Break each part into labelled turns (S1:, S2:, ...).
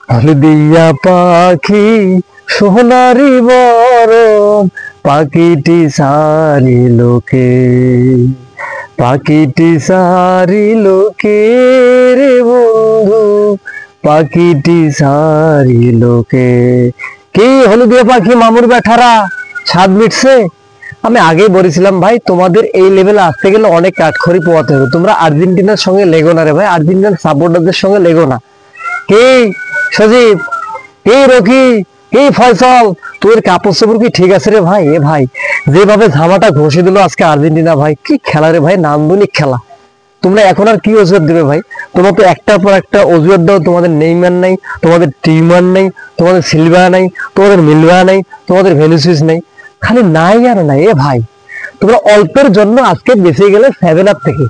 S1: হলদিয়া পাখি সোনারি বরণ, পাখিটি সারিলোকে, পাখিটি সারিলোকে রে বন্ধু, পাখিটি সারিলোকে। কি হলদিয়া পাখি মামুর ব্যাঠারা, স্বাদ মিটছে? আমি আগেই বলেছিলাম ভাই, তোমাদের এই লেভেলে আসতে গেলে অনেক কাঠখড়ি পোয়াতে হবে। তোমরা আর্জেন্টিনার সঙ্গে লেগো না রে ভাই, আর্জেন্টিনার সাপোর্টারদের সঙ্গে লেগো না। কি সজীব, কি রকি, কি ফয়সল, তোর কাপড় চোপড় কি ঠিক আছে রে ভাই? এ ভাই যেভাবে ধামাটা ঘষে দিল আজকে আর্জেন্টিনা, ভাই কি খেলা রে ভাই, নান্দনিক খেলা। তোমরা এখন আর কি অজুহাত দেবে ভাই? তোমরা তো একটার পর একটা অজুহাত দাও। তোমাদের নেইমার নাই, তোমাদের টিমার নাই, তোমাদের সিলভা নাই, তোমাদের মিলভা নাই, তোমাদের ভেনিসিয়াস নাই, খালি নাই আর নাই। এ ভাই তোমরা অল্পের জন্য আজকে বেঁচে গেলে 7 আপ থেকে,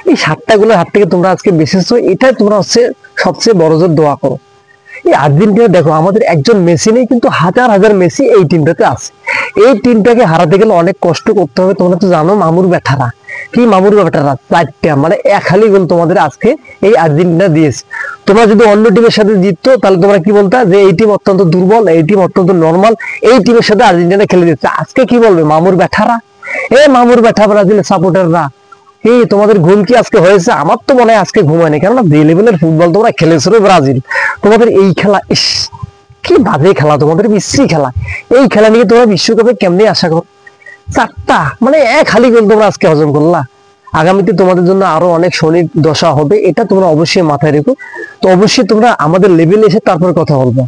S1: এই 7টা গোলের হাত থেকে তোমরা আজকে বেঁচেছো, এটাই তোমরা হচ্ছে সবচেয়ে বড় জোর দোয়া করো। এই আর্জেন্টিনা দেখো, আমাদের একজন মেসি নেই, কিন্তু হাজার হাজার মেসি এই টিমটাতে আছে। এই টিমটাকে হারাতে গেলে অনেক কষ্ট করতে হবে। তোমরা তো জানো মামুর ব্যাটারা, কি মামুর ব্যাটারা 4টা মানে 1 গোল তোমাদের আজকে এই আর্জেন্টিনা দিয়েছে। তোমরা যদি অন্য টিমের সাথে জিততো তাহলে তোমরা কি বলতা যে এই টিম অত্যন্ত দুর্বল, এই টিম অত্যন্ত নর্মাল, এই টিমের সাথে আর্জেন্টিনা খেলে দিচ্ছে। আজকে কি বলবে মামুর ব্যাটারা? এ মামুর ব্যাটা ব্রাজিলের সাপোর্টাররা, এই তোমাদের ঘুম কি আজকে হয়েছে? আমার তো মনে হয় আজকে ঘুম হয়নি, কেননা যে লেভেলের ফুটবল তোমরা খেলেছো রে ব্রাজিল, তোমাদের এই খেলা, ইস কি বাজে খেলা, তোমাদের বিশ্রী খেলা। এই খেলা নিয়ে তোমরা বিশ্বকাপে কেমনি আশা করো? 4টা মানে 1 গোল তোমরা আজকে হজম করলা। আগামীতে তোমাদের জন্য আরো অনেক শনির দশা হবে, এটা তোমরা অবশ্যই মাথায় রেখো। তো অবশ্যই তোমরা আমাদের লেভেলে এসে তারপর কথা বলবো।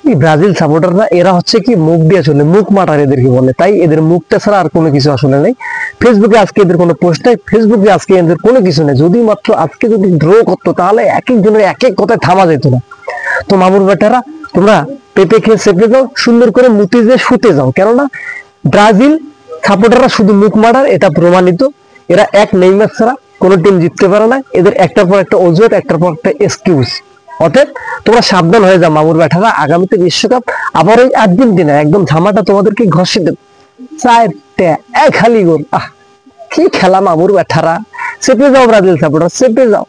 S1: এই ব্রাজিল সাপোর্টাররা এরা হচ্ছে কি মুখ দিয়ে চলে, মুখ মাটার এদেরকে বলে, তাই এদের মুখটা ছাড়া আর কোনো কিছু আসলে নেই। ফেসবুকে আজকে এদের কোনো পোস্ট নাই, ফেসবুকে আজকে এদের কোনো কিছু নেই। যদি মাত্র আজকে যদি ড্র করতো তাহলে এক একজনের এক এক কথায় থামা যেত না। তো মামুর বেটারা, তোমরা পেঁপে খেয়ে চেপে যাও, সুন্দর করে মুতি দিয়ে শুতে যাও, কেননা ব্রাজিল সাপোর্টাররা শুধু মুখ মারার, এটা প্রমাণিত। এরা এক নেইমার ছাড়া কোনো টিম জিততে পারে না। এদের একটার পর একটা অজুহাত, একটার পর একটা এক্সকিউজ। অতএব তোমরা সাবধান হয়ে যাও মামুর ব্যাটারা, আগামীতে বিশ্বকাপ আবার ওই আর্জেন্টিনা একদম ধামাটা তোমাদেরকে ঘষে দেবে। 4টা 1 গোল। কি খেলা মামুর ব্যাটারা, চেপে যাও ব্রাজিল সাপোর্টার, চেপে যাও।